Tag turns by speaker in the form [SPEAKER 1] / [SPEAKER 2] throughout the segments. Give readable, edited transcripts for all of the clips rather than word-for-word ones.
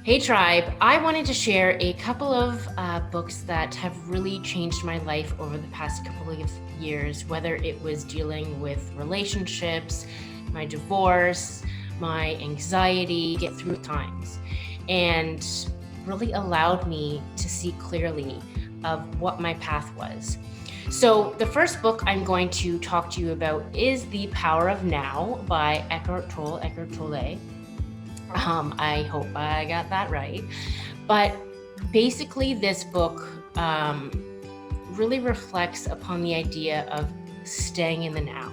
[SPEAKER 1] Hey Tribe, I wanted to share a couple of books that have really changed my life over the past couple of years, whether it was dealing with relationships, my divorce, my anxiety, get through times, and really allowed me to see clearly of what my path was. So the first book I'm going to talk to you about is The Power of Now by Eckhart Tolle. I hope I got that right. But basically, this book really reflects upon the idea of staying in the now.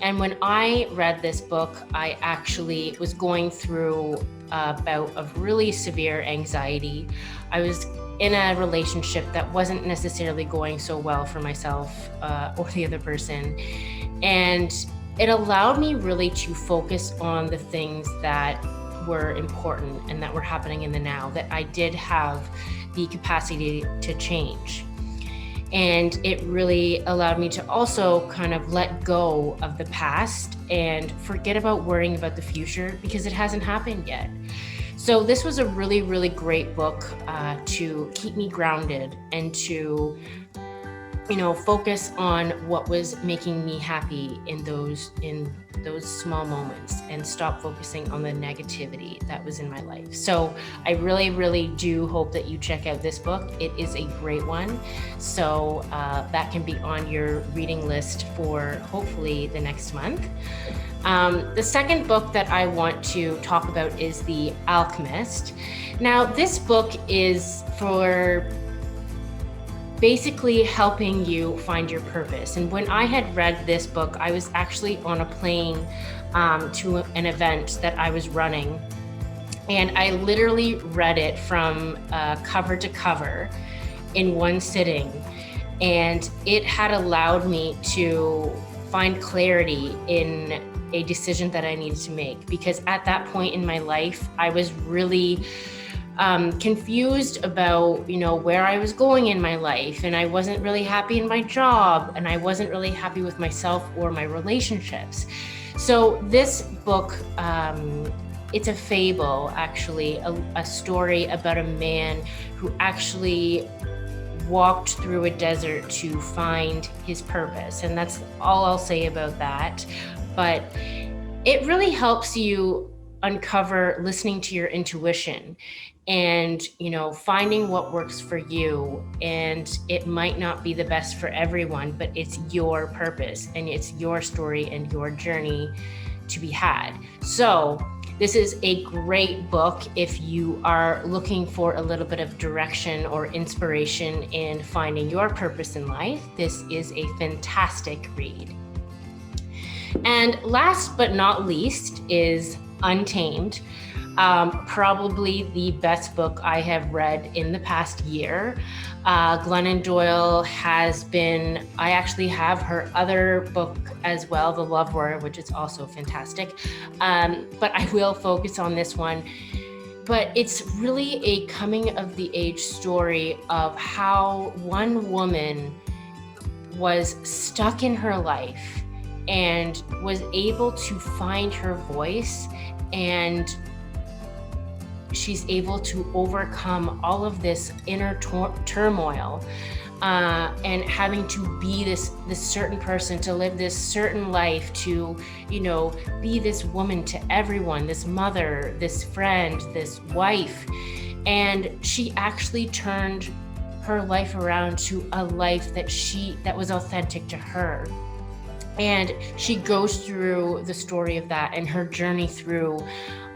[SPEAKER 1] And when I read this book, I actually was going through a bout of really severe anxiety. I was in a relationship that wasn't necessarily going so well for myself or the other person. And it allowed me really to focus on the things that were important and that were happening in the now, that I did have the capacity to change. And it really allowed me to also kind of let go of the past and forget about worrying about the future because it hasn't happened yet. So this was a really, really great book to keep me grounded and to focus on what was making me happy in those small moments and stop focusing on the negativity that was in my life. So I really, really do hope that you check out this book. It is a great one. So that can be on your reading list for hopefully the next month. The second book that I want to talk about is The Alchemist. Now, this book is for basically helping you find your purpose. And when I had read this book, I was actually on a plane to an event that I was running. And I literally read it from cover to cover in one sitting. And it had allowed me to find clarity in a decision that I needed to make. Because at that point in my life, I was really confused about, where I was going in my life, and I wasn't really happy in my job, and I wasn't really happy with myself or my relationships. So this book, it's a fable, actually, a story about a man who actually walked through a desert to find his purpose. And that's all I'll say about that. But it really helps you uncover listening to your intuition and finding what works for you. And it might not be the best for everyone, but it's your purpose and it's your story and your journey to be had. So this is a great book if you are looking for a little bit of direction or inspiration in finding your purpose in life. This is a fantastic read. And last but not least is Untamed. Probably the best book I have read in the past year. Glennon Doyle has been, I actually have her other book as well, The Love War, which is also fantastic. But I will focus on this one. But it's really a coming of the age story of how one woman was stuck in her life and was able to find her voice, and she's able to overcome all of this inner turmoil and having to be this certain person, to live this certain life, to be this woman to everyone, this mother, this friend, this wife. And she actually turned her life around to a life that was authentic to her. And she goes through the story of that and her journey through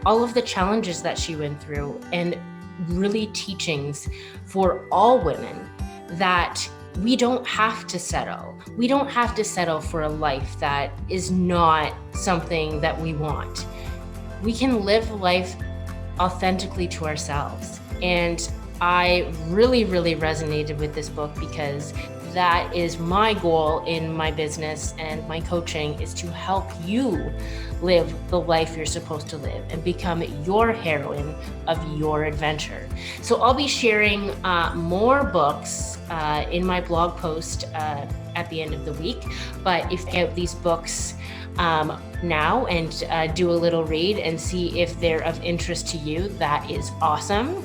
[SPEAKER 1] all of the challenges that she went through, and really teachings for all women that we don't have to settle. We don't have to settle for a life that is not something that we want. We can live life authentically to ourselves. And I really, really resonated with this book because that is my goal in my business and my coaching, is to help you live the life you're supposed to live and become your heroine of your adventure. So I'll be sharing more books in my blog post at the end of the week. But if you have these books, now and do a little read and see if they're of interest to you. That is awesome.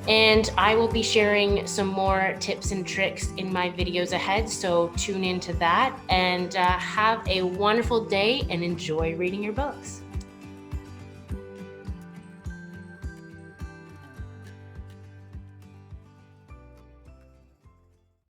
[SPEAKER 1] And I will be sharing some more tips and tricks in my videos ahead, so tune into that, and have a wonderful day and enjoy reading your books.